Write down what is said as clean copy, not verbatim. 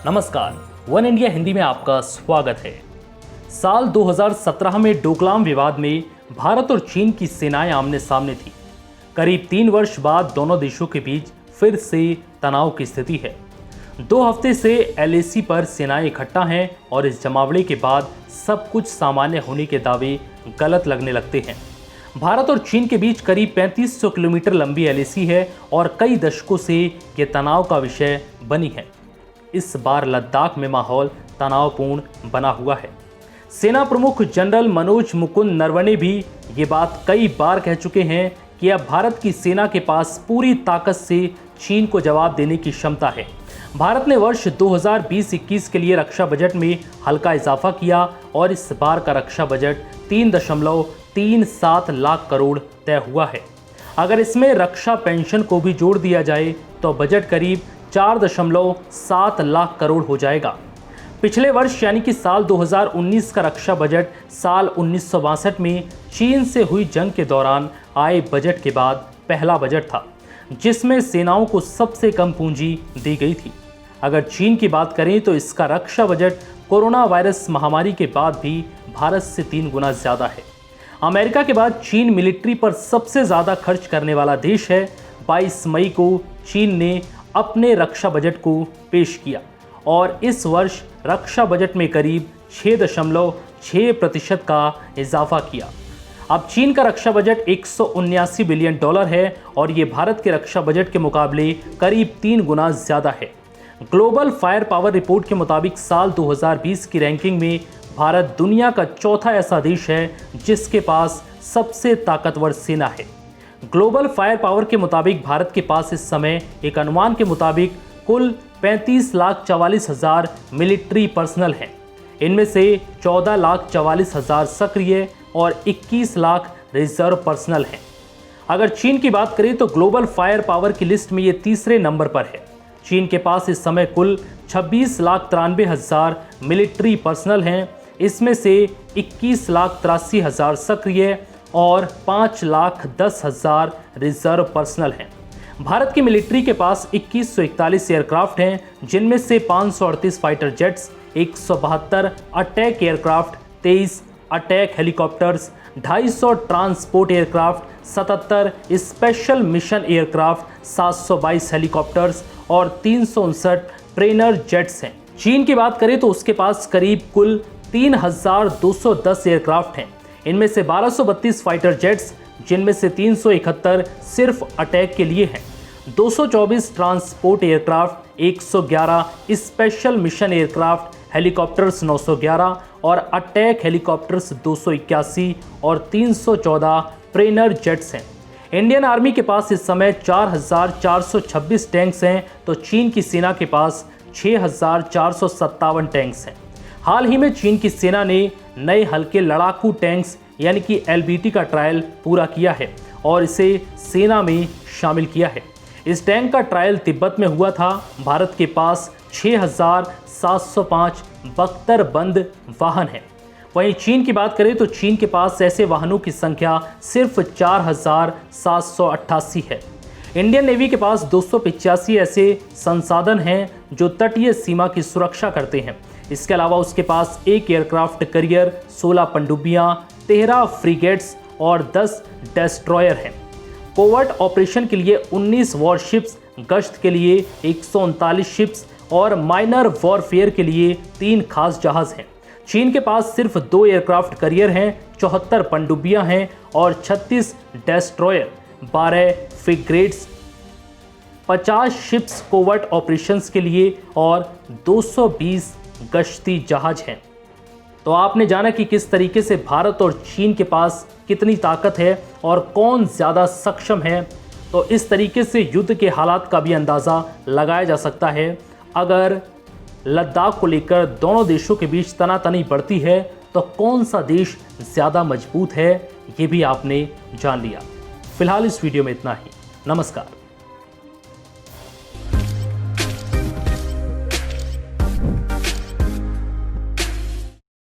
नमस्कार, one India Hindi में आपका स्वागत है। साल 2017 में डोकलाम विवाद में भारत और चीन की सेनाएं आमने सामने थी। करीब 3 वर्ष बाद दोनों देशों के बीच फिर से तनाव की स्थिति है। 2 हफ्ते से LAC पर सेनाएं इकट्ठा हैं और इस जमावड़े के बाद सब कुछ सामान्य होने के दावे गलत लगने लगते हैं। भारत और चीन के बीच करीब 3500 किलोमीटर लंबी LAC है और कई दशकों से ये तनाव का विषय बनी है। इस बार लद्दाख में माहौल तनावपूर्ण बना हुआ है। सेना प्रमुख जनरल मनोज मुकुंद नरवणे भी ये बात कई बार कह चुके हैं कि अब भारत की सेना के पास पूरी ताकत से चीन को जवाब देने की क्षमता है। भारत ने वर्ष 2020-21 के लिए रक्षा बजट में हल्का इजाफा किया और इस बार का रक्षा बजट 3.37 लाख करोड़ तय हुआ है। अगर इसमें रक्षा पेंशन को भी जोड़ दिया जाए तो बजट करीब 4.7 लाख करोड़ हो जाएगा। पिछले वर्ष यानी कि साल 2019 का रक्षा बजट साल 1962 में चीन से हुई जंग के दौरान आए बजट के बाद पहला बजट था, जिसमें सेनाओं को सबसे कम पूंजी दी गई थी। अगर चीन की बात करें तो इसका रक्षा बजट कोरोना वायरस महामारी के बाद भी भारत से 3 गुना ज़्यादा है। अमेरिका के बाद चीन मिलिट्री पर सबसे ज़्यादा खर्च करने वाला देश है। 22 मई को चीन ने अपने रक्षा बजट को पेश किया और इस वर्ष रक्षा बजट में करीब 6.6% का इजाफा किया। अब चीन का रक्षा बजट $179 बिलियन है और ये भारत के रक्षा बजट के मुकाबले करीब 3 गुना ज़्यादा है। ग्लोबल फायर पावर रिपोर्ट के मुताबिक साल 2020 की रैंकिंग में भारत दुनिया का चौथा ऐसा देश है जिसके पास सबसे ताकतवर सेना है। ग्लोबल फायर पावर के मुताबिक भारत के पास इस समय एक अनुमान के मुताबिक कुल 35,44,000 मिलिट्री पर्सनल हैं। इनमें से 14,44,000 सक्रिय और 21 लाख रिजर्व पर्सनल हैं। अगर चीन की बात करें तो ग्लोबल फायर पावर की लिस्ट में ये तीसरे नंबर पर है। चीन के पास इस समय कुल 26,93,000 मिलिट्री पर्सनल हैं। इसमें से 21,83,000 सक्रिय और 5,10,000 रिजर्व पर्सनल हैं। भारत की मिलिट्री के पास 2141 एयरक्राफ्ट हैं, जिनमें से 538 fighter jets, 172 attack aircraft, 23 attack helicopters, 250 transport aircraft, 77 special mission aircraft, 722 helicopters और 359 ट्रेनर जेट्स हैं। चीन की बात करें तो उसके पास करीब कुल 3,210 एयरक्राफ्ट हैं। इनमें से 1232 फाइटर जेट्स, जिनमें से 371 सिर्फ अटैक के लिए हैं, 224 transport aircraft, 111 special mission aircraft, helicopters 911 और अटैक हेलीकॉप्टर्स 281 और 314 ट्रेनर जेट्स हैं। इंडियन आर्मी के पास इस समय 4,426 टैंक्स हैं, तो चीन की सेना के पास 6,457 टैंक्स हैं। हाल ही में चीन की सेना ने नए हल्के लड़ाकू टैंक्स यानी कि LBT का ट्रायल पूरा किया है और इसे सेना में शामिल किया है। इस टैंक का ट्रायल तिब्बत में हुआ था। भारत के पास 6,705 बख्तर बंद वाहन हैं। वहीं चीन की बात करें तो चीन के पास ऐसे वाहनों की संख्या सिर्फ 4,788 है। इंडियन नेवी के पास 285 ऐसे संसाधन हैं जो तटीय सीमा की सुरक्षा करते हैं। इसके अलावा उसके पास 1 एयरक्राफ्ट कैरियर, 16 पनडुब्बियां, 13 फ्रिगेट्स और 10 डेस्ट्रॉयर हैं। कोवर्ट ऑपरेशन के लिए 19 वॉरशिप्स, गश्त के लिए 139 शिप्स और माइनर वॉरफेयर के लिए 3 खास जहाज हैं। चीन के पास सिर्फ 2 एयरक्राफ्ट कैरियर हैं, 74 पनडुब्बियां हैं और 36 destroyer, 12 frigates, 50 ships covert operations के लिए और 220 गश्ती जहाज हैं। तो आपने जाना कि किस तरीके से भारत और चीन के पास कितनी ताकत है और कौन ज़्यादा सक्षम है। तो इस तरीके से युद्ध के हालात का भी अंदाज़ा लगाया जा सकता है। अगर लद्दाख को लेकर दोनों देशों के बीच तनातनी बढ़ती है तो कौन सा देश ज़्यादा मजबूत है, ये भी आपने जान लिया। फिलहाल इस वीडियो में इतना ही। नमस्कार।